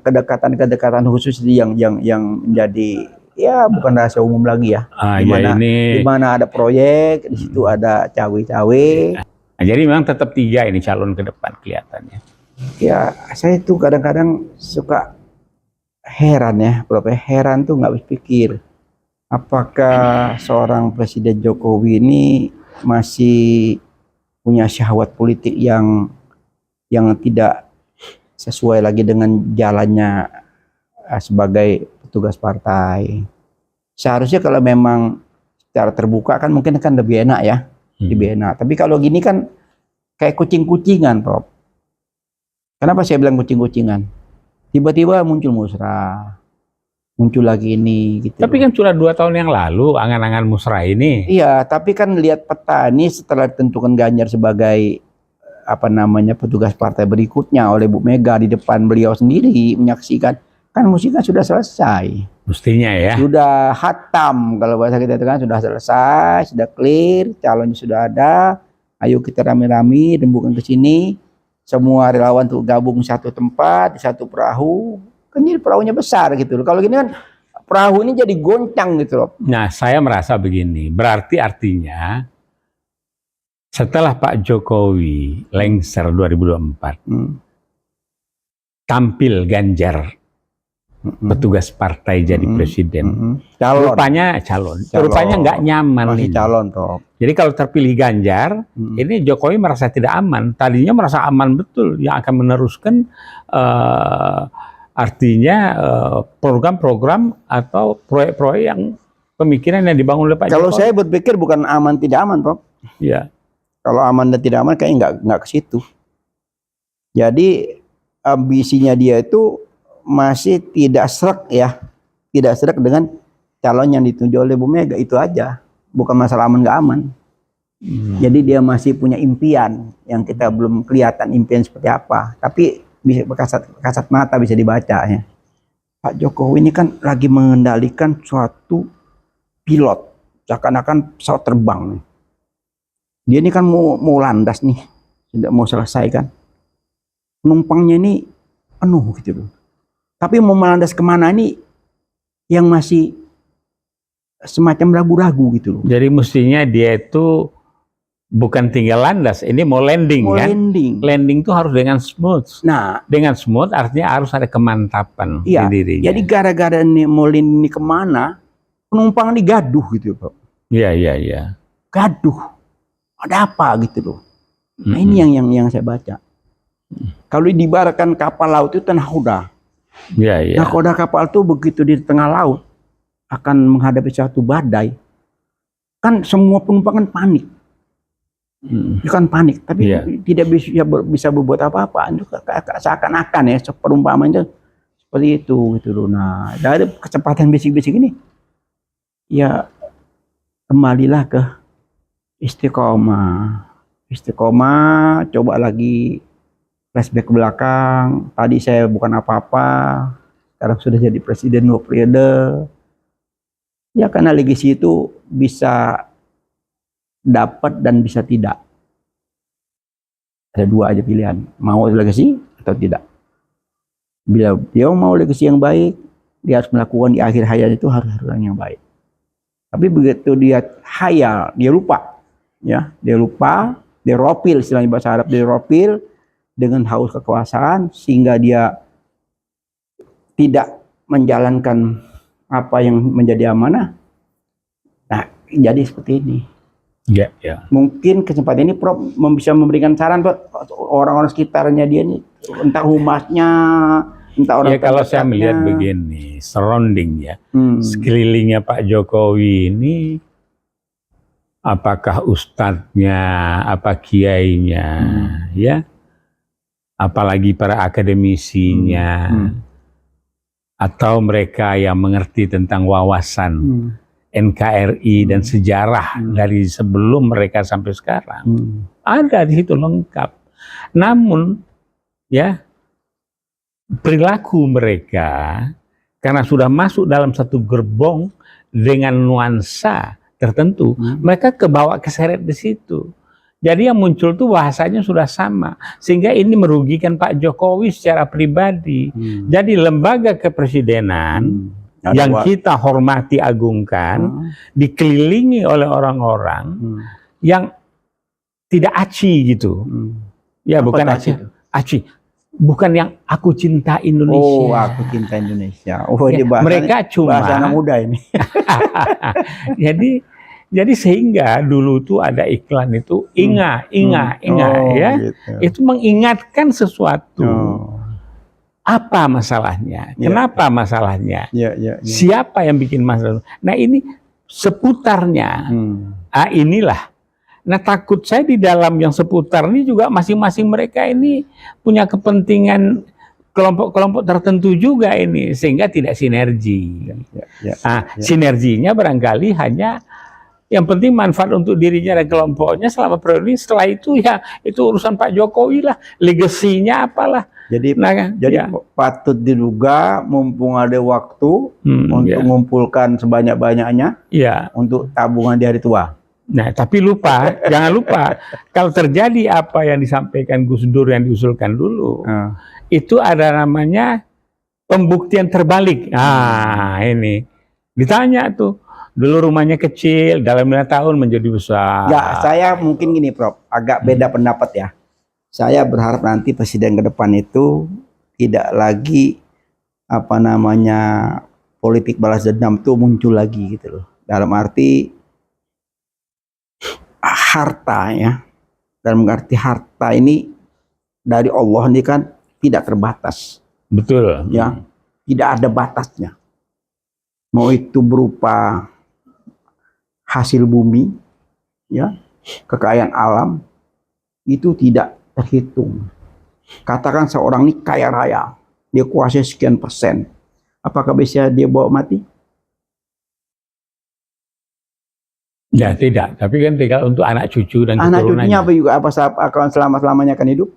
kedekatan khusus yang menjadi ya bukan rahasia umum lagi ya. Di mana ada proyek, di situ ada cawe-cawe. Nah, jadi memang tetap 3 ini calon ke depan kelihatannya. Ya, saya tuh kadang-kadang suka heran ya, Prof. Heran tuh nggak habis pikir. Apakah seorang Presiden Jokowi ini masih punya syahwat politik yang tidak sesuai lagi dengan jalannya sebagai petugas partai. Seharusnya kalau memang secara terbuka kan mungkin kan lebih enak ya, lebih enak. Tapi kalau gini kan kayak kucing-kucingan, Prof. Kenapa saya bilang kucing-kucingan? Tiba-tiba muncul musrah, muncul lagi ini gitu. Tapi kan sudah 2 tahun yang lalu angan-angan musrah ini. Iya, tapi kan lihat peta ini setelah ditentukan Ganjar sebagai apa namanya petugas partai berikutnya oleh Bu Mega di depan beliau sendiri menyaksikan, kan musiknya sudah selesai. Mestinya ya. Sudah hatam, kalau bahasa kita itu kan sudah selesai, sudah clear, calonnya sudah ada. Ayo kita rame-rame rembukan ke sini. Semua relawan tuh gabung satu tempat, di satu perahu. Kan jadi perahunya besar gitu loh. Kalau gini kan perahu ini jadi goncang gitu loh. Nah, saya merasa begini, berarti artinya setelah Pak Jokowi lengser 2024, tampil Ganjar petugas partai jadi presiden, rupanya calon. Rupanya nggak nyaman. Masih calon, Prof. Jadi kalau terpilih Ganjar, ini Jokowi merasa tidak aman. Tadinya merasa aman betul, yang akan meneruskan artinya program-program atau proyek-proyek yang pemikiran yang dibangun oleh Pak Jokowi. Kalau saya berpikir bukan aman tidak aman, Prof. Iya. Kalau aman dan tidak aman kayaknya nggak ke situ. Jadi ambisinya dia itu masih tidak srek ya, tidak srek dengan calon yang ditunjuk oleh Bu Mega, itu aja. Bukan masalah aman nggak aman. Jadi dia masih punya impian yang kita belum kelihatan impian seperti apa, tapi bisa kasat mata bisa dibaca ya. Pak Jokowi ini kan lagi mengendalikan suatu pilot seakan-akan pesawat terbang nih. Dia ini kan mau landas nih, tidak mau selesai kan. Penumpangnya ini penuh gitu loh. Tapi mau melandas kemana ini yang masih semacam ragu-ragu gitu loh. Jadi mestinya dia itu bukan tinggal landas, ini mau landing kan? Landing tuh harus dengan smooth. Nah, dengan smooth artinya harus ada kemantapan di dirinya. Jadi gara-gara mau landing ini kemana, penumpang ini gaduh gitu Pak. Iya. Gaduh. Ada apa gitu loh. Nah ini yang saya baca. Kalau diibaratkan kapal laut itu nahoda. Iya. Nahoda kapal itu begitu di tengah laut akan menghadapi suatu badai. Kan semua penumpang kan panik. Dia kan panik, tapi tidak bisa berbuat apa-apa. Itu seakan-akan ya perumpamaan itu seperti itu gitu loh. Nah, dari kecepatan bisik-bisik ini ya kembalilah ke istiqomah, coba lagi flashback ke belakang. Tadi saya bukan apa-apa, sekarang sudah jadi presiden 2 periode. Ya karena legasi itu bisa dapat dan bisa tidak. Ada 2 aja pilihan, mau legasi atau tidak. Bila dia mau legasi yang baik, dia harus melakukan di akhir hayat itu harus yang baik. Tapi begitu dia hayal, dia lupa. Ya, dia ropil, istilahnya bahasa Arab, dia ropil dengan haus kekuasaan sehingga dia tidak menjalankan apa yang menjadi amanah. Nah, jadi seperti ini. Ya. Mungkin kesempatan ini Prof bisa memberikan saran buat orang-orang sekitarnya dia nih, entah humasnya, entah orang. Ya kalau saya melihat begini, surrounding ya, sekelilingnya Pak Jokowi ini. Apakah ustadznya, apa kiainya, ya, apalagi para akademisinya, atau mereka yang mengerti tentang wawasan NKRI dan sejarah dari sebelum mereka sampai sekarang, ada di situ lengkap. Namun, ya, perilaku mereka karena sudah masuk dalam satu gerbong dengan nuansa tertentu, mereka kebawa keseret di situ. Jadi yang muncul tuh bahasanya sudah sama, sehingga ini merugikan Pak Jokowi secara pribadi. Jadi lembaga kepresidenan yang kita hormati agungkan dikelilingi oleh orang-orang yang tidak aci gitu. Ya bukan aci. Bukan yang aku cinta Indonesia. Oh, aku cinta Indonesia. Oh, ya, mereka cuma bahasa anak muda ini. jadi sehingga dulu tuh ada iklan itu inga ya. Gitu. Itu mengingatkan sesuatu. Apa masalahnya? Kenapa masalahnya? Siapa yang bikin masalah? Nah, ini seputarnya. Inilah. Nah, takut saya di dalam yang seputar ini juga masing-masing mereka ini punya kepentingan kelompok-kelompok tertentu juga ini, sehingga tidak sinergi. Sinerginya barangkali hanya yang penting manfaat untuk dirinya dan kelompoknya selama periode ini. Setelah itu ya itu urusan Pak Jokowi lah, legasinya apalah. Jadi patut diduga mumpung ada waktu untuk mengumpulkan sebanyak-banyaknya untuk tabungan di hari tua. Nah, tapi jangan lupa, kalau terjadi apa yang disampaikan Gus Dur yang diusulkan dulu, itu ada namanya pembuktian terbalik. Ini ditanya tuh, dulu rumahnya kecil, dalam 5 tahun menjadi besar. Ya, saya mungkin gini Prof, agak beda pendapat ya. Saya berharap nanti presiden ke depan itu tidak lagi politik balas dendam itu muncul lagi gitu loh. Dalam arti harta ya, dalam arti harta ini dari Allah ini kan tidak terbatas. Betul. Ya, tidak ada batasnya. Mau itu berupa hasil bumi, ya, kekayaan alam, itu tidak terhitung. Katakan seorang ini kaya raya, dia kuasai sekian persen, apakah bisa dia bawa mati? Ya tidak, tapi kan tinggal untuk anak cucu dan keturunannya. Anak cucunya apa juga apa selama-lamanya akan hidup?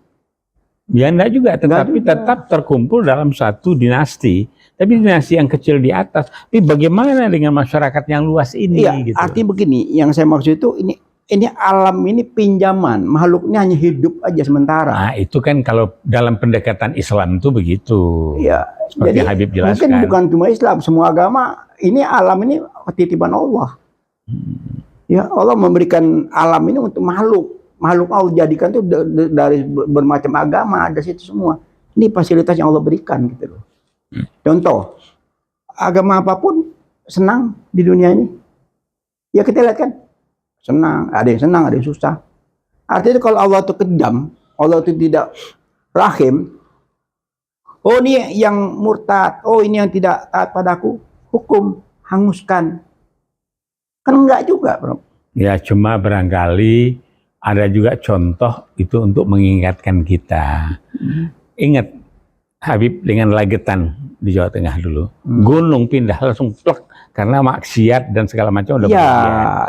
Ya enggak juga, tetapi tetap terkumpul dalam satu dinasti. Tapi dinasti yang kecil di atas. Tapi bagaimana dengan masyarakat yang luas ini? Iya, gitu. artinya begini, yang saya maksud itu ini alam ini pinjaman, makhluknya hanya hidup aja sementara. Nah, itu kan kalau dalam pendekatan Islam itu begitu. Iya, seperti jadi Habib jelaskan. mungkin bukan cuma Islam, semua agama ini alam ini titipan Allah. Ya, Allah memberikan alam ini untuk makhluk. Makhluk Allah jadikan itu dari bermacam agama, ada situ semua. Ini fasilitas yang Allah berikan gitu loh. Contoh, agama apapun senang di dunia ini. Ya kita lihat kan, senang, ada yang senang, ada yang susah. Artinya kalau Allah itu kejam, Allah itu tidak rahim, oh ini yang murtad, oh ini yang tidak taat padaku, hukum, hanguskan. Kan enggak juga, bro. Ya, cuma barangkali ada juga contoh itu untuk mengingatkan kita. Ingat Habib dengan Lagetan di Jawa Tengah dulu. Gunung pindah langsung plek karena maksiat dan segala macam udah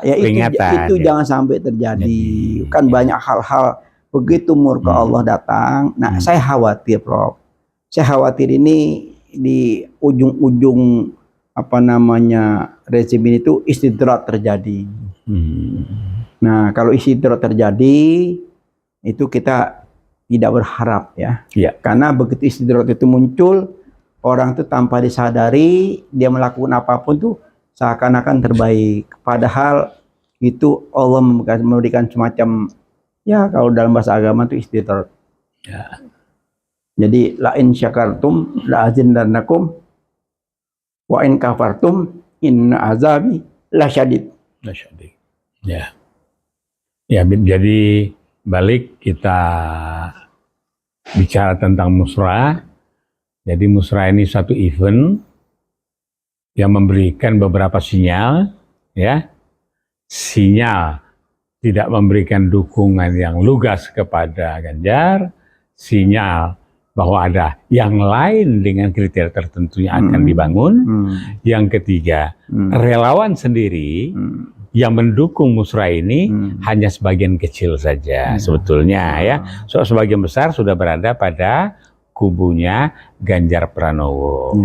ya itu jangan sampai terjadi. Jadi, kan banyak hal-hal begitu murka Allah datang. Nah, saya khawatir, Prof. Saya khawatir ini di ujung-ujung rezim ini tuh istidrat terjadi. Nah, kalau istidrat terjadi itu kita tidak berharap ya. Karena begitu istidrat itu muncul, orang itu tanpa disadari dia melakukan apapun tuh seakan-akan terbaik. Padahal itu Allah memberikan semacam, ya kalau dalam bahasa agama itu istidrat. Jadi la in syakartum la azidannakum wa in kafartum inna azabi lasyadid. Ya. Ya, jadi balik kita bicara tentang musra. Jadi musra ini satu event yang memberikan beberapa sinyal, ya. Sinyal tidak memberikan dukungan yang lugas kepada Ganjar, sinyal bahwa ada yang lain dengan kriteria tertentu yang akan dibangun. Yang ketiga, relawan sendiri yang mendukung musra ini hanya sebagian kecil saja sebetulnya ya. So sebagian besar sudah berada pada kubunya Ganjar Pranowo.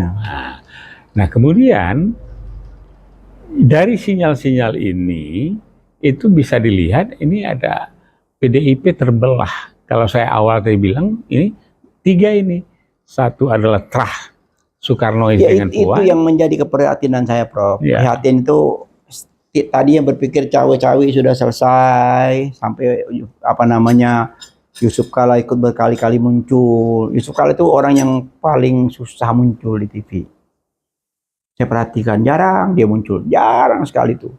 Nah, kemudian dari sinyal-sinyal ini itu bisa dilihat ini ada PDIP terbelah. Kalau saya awal tadi bilang ini tiga ini. Satu adalah Trah Soekarnois dengan Puan. Itu yang menjadi keprihatinan saya, Prof. Prihatin itu tadi yang berpikir cawe-cawe sudah selesai sampai Yusuf Kala ikut berkali-kali muncul. Yusuf Kala itu orang yang paling susah muncul di TV. Saya perhatikan jarang dia muncul, jarang sekali tuh.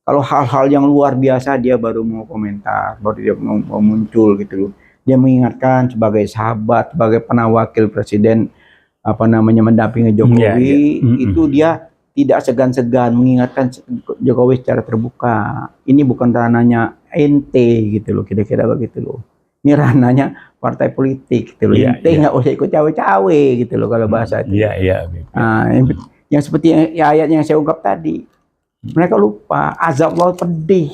Kalau hal-hal yang luar biasa dia baru mau komentar, baru dia mau muncul gitu loh. Dia mengingatkan sebagai sahabat, sebagai wakil presiden mendampingi Jokowi, itu dia tidak segan-segan mengingatkan Jokowi secara terbuka. Ini bukan ranahnya ente gitu loh, kira-kira begitu loh. Ini ranahnya partai politik gitu loh. Ente nggak usah ikut cawe-cawe gitu loh kalau bahasa itu. Nah, yang seperti ayat yang saya ungkap tadi. Mereka lupa azab Allah pedih.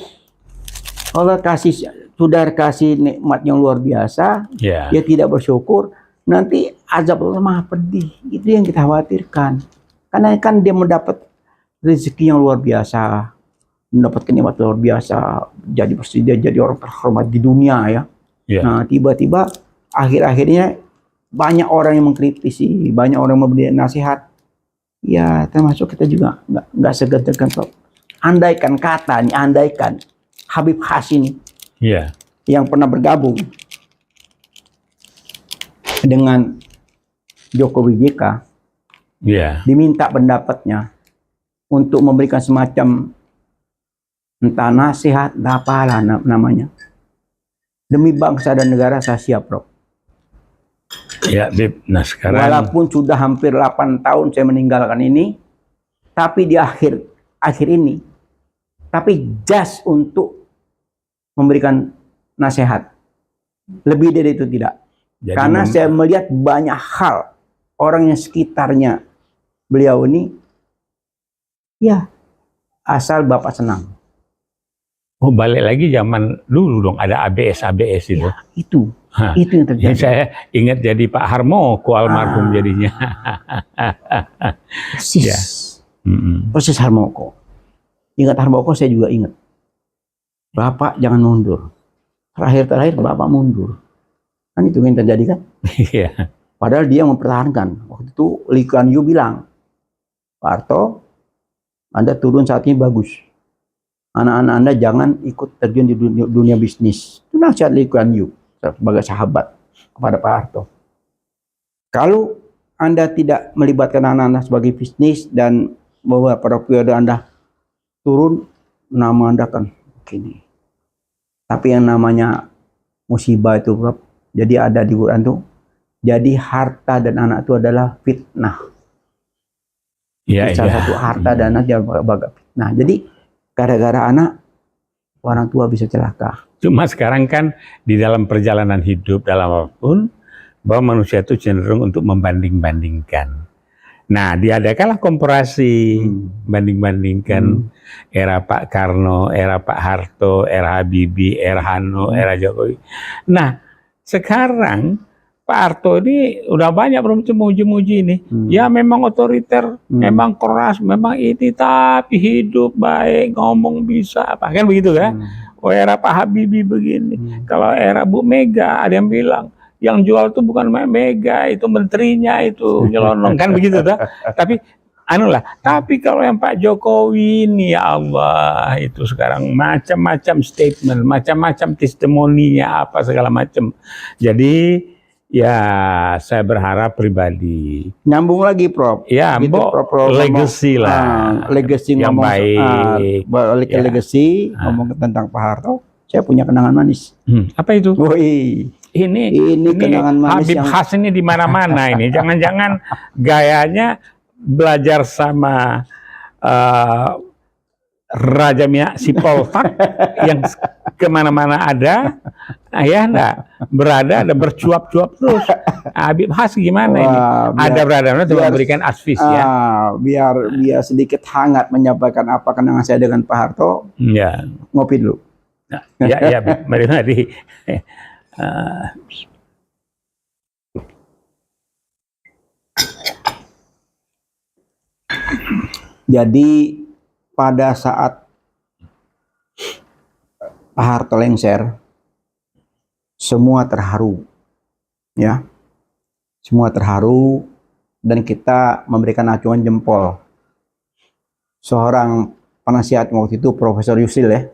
Allah sudah kasih nikmat yang luar biasa, dia tidak bersyukur, nanti azab Allah maha pedih. Itu yang kita khawatirkan. Karena kan dia mendapat rezeki yang luar biasa, mendapat nikmat luar biasa, jadi presiden, jadi orang terhormat di dunia ya. Nah, tiba-tiba akhir-akhirnya banyak orang yang mengkritisi, banyak orang yang memberi nasihat. Ya, termasuk kita juga nggak segan-segan. Andaikan Habib Hasim yang pernah bergabung dengan Jokowi JK, diminta pendapatnya untuk memberikan semacam entah nasihat, entah apalah namanya. Demi bangsa dan negara saya siap, Bro. Ya, Bib. Nah, sekarang walaupun sudah hampir 8 tahun saya meninggalkan ini, tapi di akhir ini, tapi just untuk memberikan nasihat. Lebih dari itu tidak. Jadi karena saya melihat banyak hal orang yang sekitarnya beliau ini, ya asal Bapak senang. Oh, balik lagi zaman dulu dong, ada ABS itu. Ya, itu. Itu yang terjadi. Saya ingat jadi Pak Harmoko almarhum jadinya. Persis. Ya. Persis Harmoko. Ingat Harmoko, saya juga ingat. Bapak jangan mundur. Terakhir Bapak mundur. Kan itu yang terjadi kan? Iya. Padahal dia mempertahankan. Waktu itu Lee Kuan Yew bilang, Pak Harto, Anda turun saat ini bagus. Anak-anak Anda jangan ikut terjun di dunia bisnis. Itu nasihat Lee Kuan Yew sebagai sahabat kepada Pak Harto. Kalau Anda tidak melibatkan anak-anak sebagai bisnis dan bahwa pada periode Anda turun, nama Anda kan begini. Tapi yang namanya musibah itu, Prof, jadi ada di Quran tuh, jadi harta dan anak itu adalah fitnah. Ya, salah satu harta dan anak yang bagai fitnah. Jadi gara-gara anak, orang tua bisa celaka. Cuma sekarang kan di dalam perjalanan hidup, dalam apapun, bahwa manusia itu cenderung untuk membanding-bandingkan. Nah, diadakanlah komparasi, banding-bandingkan era Pak Karno, era Pak Harto, era Habibie, era Hano, era Jokowi. Nah, sekarang Pak Harto ini udah banyak belum muji-muji ini. Ya memang otoriter, memang keras, memang ini, tapi hidup baik, ngomong bisa, apa kan begitu kan? Oh, era Pak Habibie begini. Kalau era Bu Mega ada yang bilang, yang jual tuh bukan Mega, itu menterinya itu nyelonong kan begitu tuh. Tapi tapi kalau yang Pak Jokowi ini, ya Allah, itu sekarang macam-macam statement, macam-macam testimoninya apa segala macam. Jadi ya saya berharap pribadi nyambung lagi, Prof. Ya, gitu, Prof, legacy lah, legacy yang ngomong, baik. balik ke legacy, ngomong tentang Pak Harto, saya punya kenangan manis. Apa itu? Woi, ini kenangan manis Habib Khas ini di mana-mana ini. Jangan-jangan gayanya belajar sama Raja Mia Sipoltak yang kemana-mana ada, ya enggak berada, ada bercuap-cuap terus. Habib Khas gimana ini? Ada berada untuk memberikan advice ya. Biar sedikit hangat menyampaikan apa kenangan saya dengan Pak Harto. Ya. Ngopi dulu. Ya, mari. Jadi pada saat Pak Harto lengser, semua terharu, ya, semua terharu, dan kita memberikan acungan jempol. Seorang penasihat waktu itu Profesor Yusril, ya,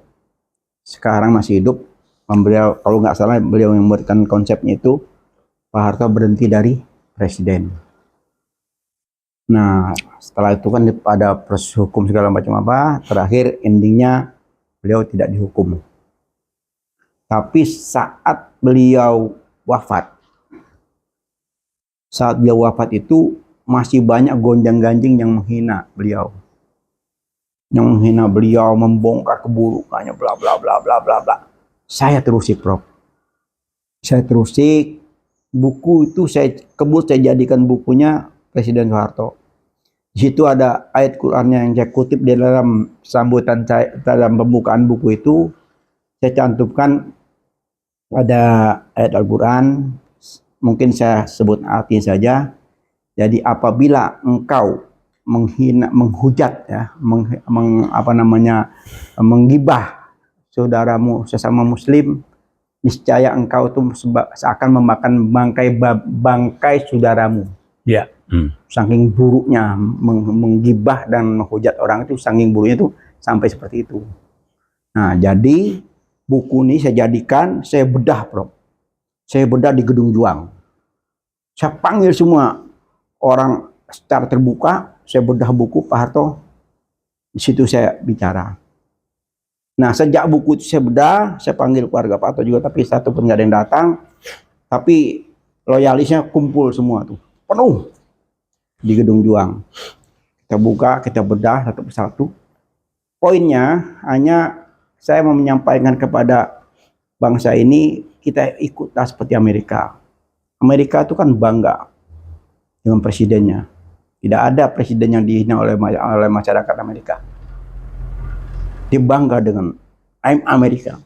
sekarang masih hidup. Beliau, kalau nggak salah, beliau yang memberikan konsepnya itu, Pak Harto berhenti dari presiden. Nah, setelah itu kan ada proses hukum segala macam apa, terakhir endingnya beliau tidak dihukum. Tapi saat beliau wafat itu masih banyak gonjang-ganjing yang menghina beliau. Yang menghina beliau, membongkar keburukannya, bla bla bla bla bla bla. Saya terusik, Prof. Saya terusik, buku itu saya jadikan bukunya Presiden Soeharto. Di situ ada ayat Qur'annya yang saya kutip di dalam sambutan saya, dalam pembukaan buku itu, saya cantumkan ada ayat Al-Quran, mungkin saya sebut arti saja. Jadi apabila engkau menghina, menghujat, ya, menggibah saudaramu sesama Muslim, niscaya engkau itu seakan memakan bangkai saudaramu. Ya. Saking buruknya menggibah dan menghujat orang itu, saking buruknya itu sampai seperti itu. Nah, jadi buku ini saya jadikan, saya bedah, Prof. Saya bedah di Gedung Juang. Saya panggil semua orang secara terbuka, saya bedah buku Pak Harto. Di situ saya bicara. Nah, sejak buku itu saya bedah, saya panggil keluarga Pak Harto juga, tapi satu pun nggak ada yang datang. Tapi loyalisnya kumpul semua tuh, penuh di Gedung Juang. Kita buka, kita bedah satu persatu. Poinnya hanya saya mau menyampaikan kepada bangsa ini, kita ikutlah seperti Amerika. Amerika itu kan bangga dengan presidennya. Tidak ada presiden yang dihina oleh masyarakat Amerika. Dia bangga dengan I'm Amerika.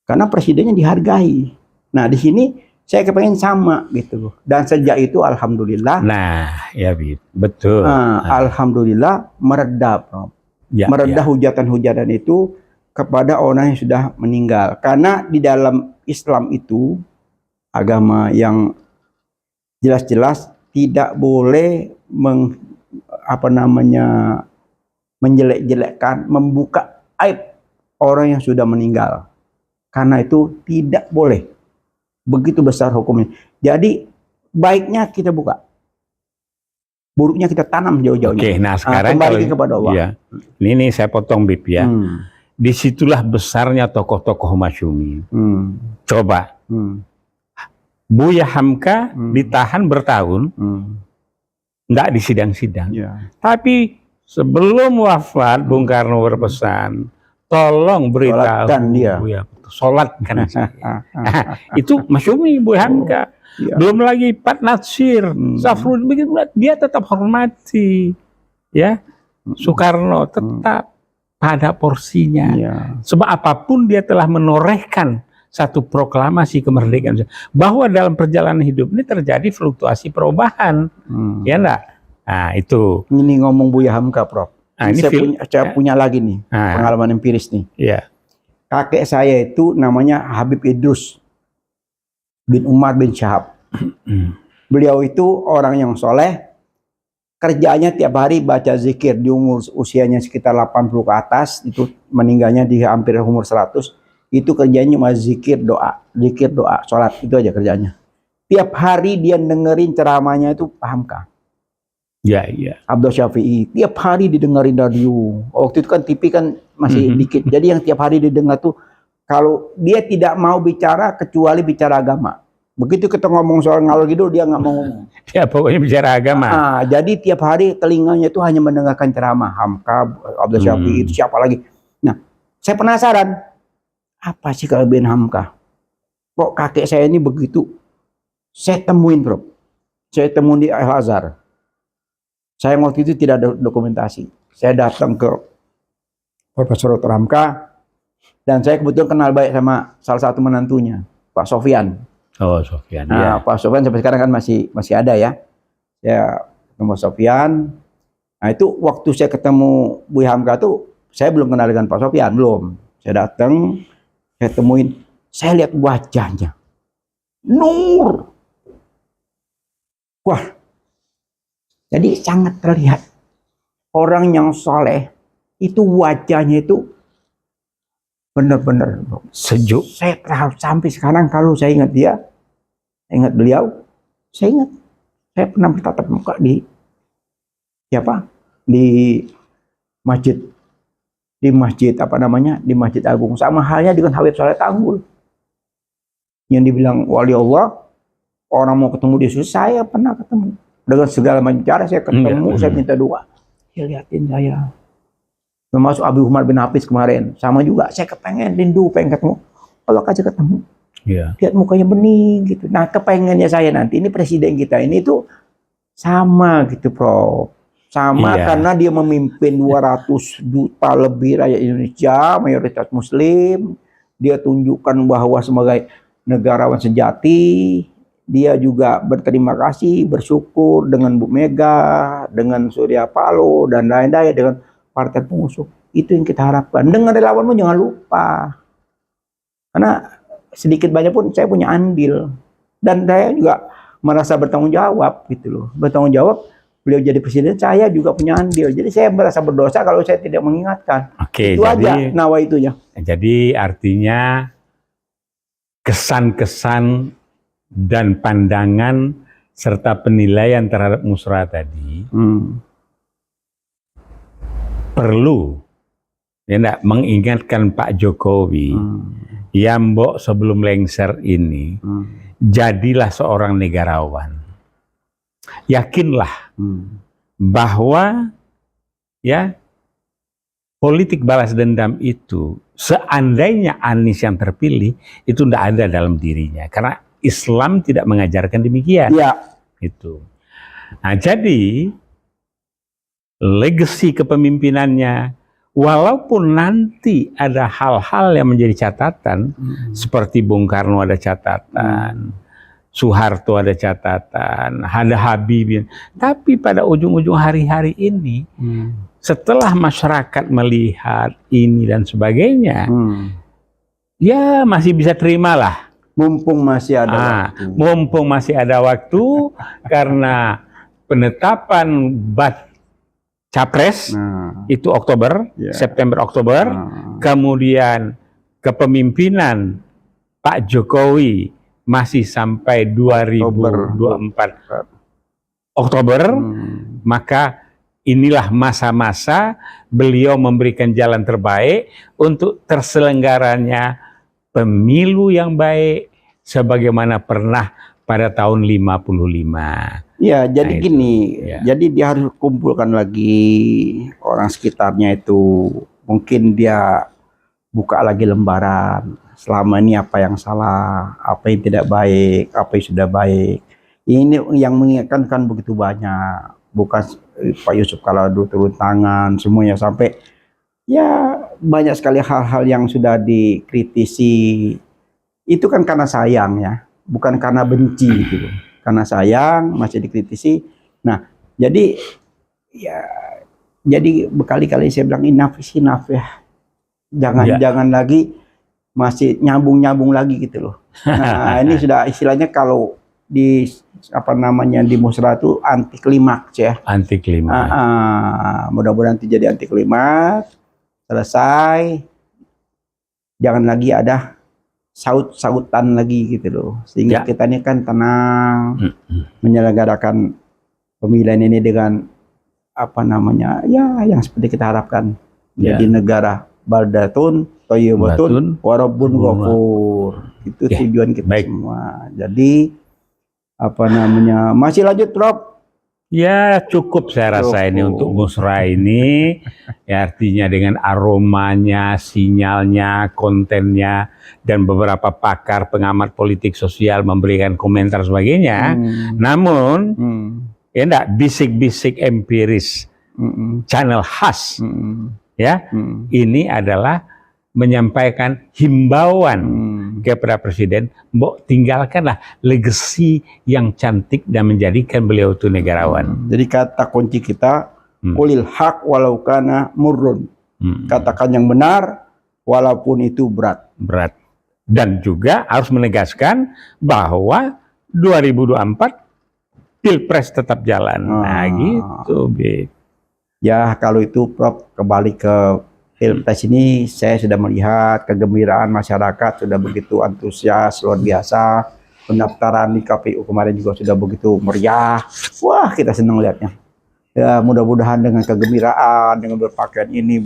Karena presidennya dihargai. Nah di sini saya kepengen sama gitu. Dan sejak itu alhamdulillah. Nah, ya betul. Alhamdulillah mereda, Prof. Ya, mereda hujatan-hujatan itu kepada orang yang sudah meninggal. Karena di dalam Islam itu agama yang jelas-jelas tidak boleh menjelek-jelekkan, membuka aib orang yang sudah meninggal. Karena itu tidak boleh. Begitu besar hukumnya. Jadi baiknya kita buka, buruknya kita tanam jauh-jauhnya. Oke, nah sekarang kembali kepada Allah. Ya, ini saya potong Bib ya. Disitulah besarnya tokoh-tokoh Masyumi. Coba, Buya Hamka ditahan bertahun, nggak di sidang-sidang. Tapi sebelum wafat, Bung Karno berpesan, tolong beritahu Buya, sholatkan saya. Itu Masyumi, Buya Hamka. Belum lagi Pak Natsir, Safrul, dia tetap hormati, ya. Soekarno tetap pada porsinya. Sebab apapun dia telah menorehkan satu proklamasi kemerdekaan, bahwa dalam perjalanan hidup ini terjadi fluktuasi perubahan, ya enggak? Nah itu. Ini ngomong Buya Hamka, Prof. Nah, ini saya punya lagi nih pengalaman empiris nih. Kakek saya itu namanya Habib Idrus bin Umar bin Syahab. Beliau itu orang yang soleh. Kerjaannya tiap hari baca zikir. Di umur usianya sekitar 80 ke atas, itu meninggalnya di hampir umur 100. Itu kerjanya cuma zikir doa, sholat, itu aja kerjanya. Tiap hari dia dengerin ceramahnya itu paham kah? Abdul Syafi'i tiap hari didengerin radio. Waktu itu kan TV kan masih dikit. Jadi yang tiap hari didengar tuh, kalau dia tidak mau bicara kecuali bicara agama. Begitu kita ngomong soal ngalor ngidul, dia nggak mau ngomong. Ya pokoknya bicara agama. Jadi tiap hari telinganya itu hanya mendengarkan ceramah Hamka, Abdul Syafi'i, itu siapa lagi. Nah, saya penasaran, apa sih kelebihan Hamka? Kok kakek saya ini begitu? Saya temuin, Bro. Saya temuin di Al-Azhar. Saya waktu itu tidak ada dokumentasi. Saya datang ke Profesor Dr. Hamka, dan saya kebetulan kenal baik sama salah satu menantunya, Pak Sofyan. Oh, Sofyan. Nah, Pak Sofyan sampai sekarang kan masih ada ya. Ya, ketemu Sofyan. Nah, itu waktu saya ketemu Buya Hamka tuh, saya belum kenal dengan Pak Sofyan, belum. Saya datang, saya temuin, saya lihat wajahnya. Nur. Wah. Jadi sangat terlihat orang yang soleh itu wajahnya itu benar-benar sejuk. Saya sampai sekarang kalau saya ingat dia, saya ingat beliau, saya ingat saya pernah bertatap muka di masjid apa namanya, di Masjid Agung. Sama halnya dengan Habib Saleh Tanggul yang dibilang wali Allah, orang mau ketemu di situ, saya pernah ketemu dengan segala macam cara. Saya ketemu, saya minta doa, dia liatin saya. Termasuk Abi Umar bin Hafiz kemarin, sama juga. Saya pengen ketemu. Allah kasih ketemu. Lihat mukanya bening gitu. Nah, kepengennya saya nanti ini presiden kita ini tuh sama gitu, Prof. Sama karena dia memimpin 200 juta lebih rakyat Indonesia, mayoritas Muslim. Dia tunjukkan bahwa sebagai negarawan sejati. Dia juga berterima kasih, bersyukur dengan Bu Mega, dengan Surya Paloh dan lain-lain, dengan partai pengusung. Itu yang kita harapkan. Dengan relawan pun jangan lupa. Karena sedikit banyak pun saya punya andil. Dan saya juga merasa bertanggung jawab gitu loh. Bertanggung jawab, beliau jadi presiden, saya juga punya andil. Jadi saya merasa berdosa kalau saya tidak mengingatkan. Oke, itu jadi, aja nawaitunya. Jadi artinya kesan-kesan dan pandangan serta penilaian terhadap musrah tadi perlu mengingatkan Pak Jokowi, ya mbok sebelum lengser ini jadilah seorang negarawan. Yakinlah bahwa ya politik balas dendam itu, seandainya Anies yang terpilih, itu tidak ada dalam dirinya, karena Islam tidak mengajarkan demikian. Itu. Nah, jadi legacy kepemimpinannya, walaupun nanti ada hal-hal yang menjadi catatan, seperti Bung Karno ada catatan, Soeharto ada catatan, ada Habibie, tapi pada ujung-ujung hari-hari ini, setelah masyarakat melihat ini dan sebagainya, ya masih bisa terimalah. Mumpung masih ada waktu. Mumpung masih ada waktu, karena penetapan capres itu Oktober, September Oktober, kemudian kepemimpinan Pak Jokowi masih sampai 2024 Oktober, maka inilah masa-masa beliau memberikan jalan terbaik untuk terselenggaranya pemilu yang baik sebagaimana pernah pada tahun 55. Ya, jadi gini, jadi dia harus kumpulkan lagi orang sekitarnya itu. Mungkin dia buka lagi lembaran. Selama ini apa yang salah, apa yang tidak baik, apa yang sudah baik. Ini yang mengingatkan kan begitu banyak. Bukan Pak Yusuf Kala dulu turun tangan, semuanya sampai ya banyak sekali hal-hal yang sudah dikritisi. Itu kan karena sayang ya, bukan karena benci gitu. Karena sayang masih dikritisi. Nah, jadi ya jadi berkali-kali saya bilang enough ya. Jangan lagi masih nyambung lagi gitu loh. Nah, ini sudah istilahnya kalau di di musrah itu anti klimaks ya. Anti klimaks. Mudah-mudahan nanti jadi anti klimaks, selesai. Jangan lagi ada saut-sautan lagi gitu loh, sehingga kita ini kan tenang menyelenggarakan pemilihan ini dengan yang seperti kita harapkan. Jadi negara baldatun thayyibatun wa rabbun ghafur. Itu tujuan kita semua. Jadi masih lanjut Prof? Ya cukup saya rasa ini untuk musrah ini, ya artinya dengan aromanya, sinyalnya, kontennya, dan beberapa pakar pengamat politik sosial memberikan komentar sebagainya. Namun ya enggak, bisik-bisik empiris, channel khas, ya ini adalah menyampaikan himbauan kepada Presiden, mbok tinggalkanlah legacy yang cantik dan menjadikan beliau itu negarawan. Jadi kata kunci kita, qulil haq walau kana murrun. Katakan yang benar walaupun itu berat. Dan juga harus menegaskan bahwa 2024 Pilpres tetap jalan. Nah gitu, Ya kalau itu Prof, kembali ke Pilpres ini saya sudah melihat kegembiraan masyarakat sudah begitu antusias, luar biasa. Pendaftaran di KPU kemarin juga sudah begitu meriah. Wah, kita senang lihatnya. Ya, mudah-mudahan dengan kegembiraan, dengan berpakaian ini,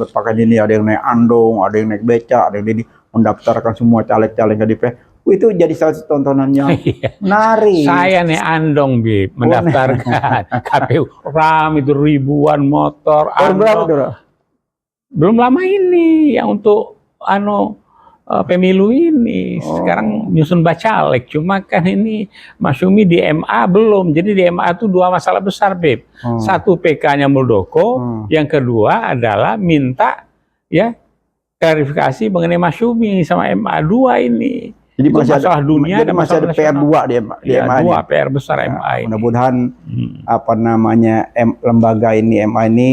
ada yang naik andong, ada yang naik beca, ada yang ini mendaftarkan semua caleg-caleg ke DPR. Itu jadi satu tontonannya menarik. Saya nih andong, Bib, mendaftarkan KPU. Ram itu ribuan motor. Berapa? Belum lama ini yang untuk pemilu ini. Sekarang nyusun bacalek, cuma kan ini Masyumi di MA belum. Jadi di MA itu dua masalah besar, Beb. Satu PK-nya Muldoko, yang kedua adalah minta ya klarifikasi mengenai Masyumi sama MA 2 ini. Jadi masalah dunia dan masih ada PR 2 di MA. Dua PR besar MA ini. Mudah-mudahan lembaga ini MA ini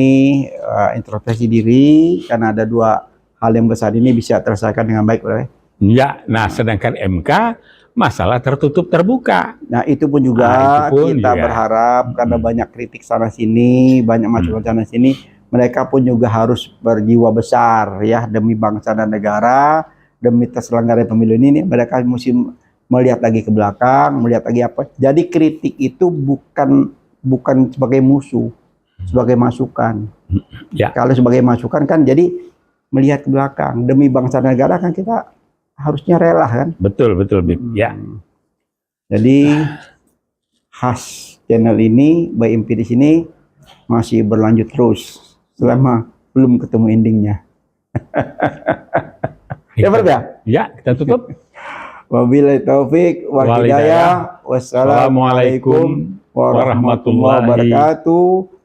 introspeksi diri, karena ada dua hal yang besar ini bisa terselesaikan dengan baik, Ya, nah sedangkan MK masalah tertutup terbuka. Nah itu pun juga kita berharap, karena banyak kritik sana sini, banyak masukan sana sini, mereka pun juga harus berjiwa besar ya demi bangsa dan negara. Demi terselenggaranya pemilu ini, mereka mesti melihat lagi ke belakang, melihat lagi apa. Jadi kritik itu bukan sebagai musuh, sebagai masukan. Kalau sebagai masukan kan jadi melihat ke belakang. Demi bangsa dan negara kan kita harusnya rela kan. Betul Bib. Ya. Jadi khas channel ini, by Empiris ini masih berlanjut terus selama belum ketemu endingnya. Ya Prof ya? Ya, kita tutup. Wabillahi taufik wal hidayah. Wassalamualaikum warahmatullahi wabarakatuh.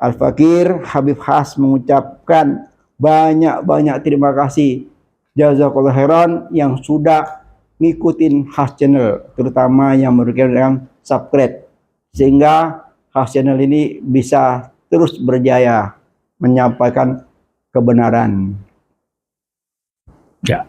Al-Fakir Habib Khas mengucapkan Banyak-banyak terima kasih. Jazakallah khairan yang sudah ngikutin Khas Channel, terutama yang memberikan subscribe, sehingga Khas Channel ini bisa terus berjaya menyampaikan kebenaran. Ya.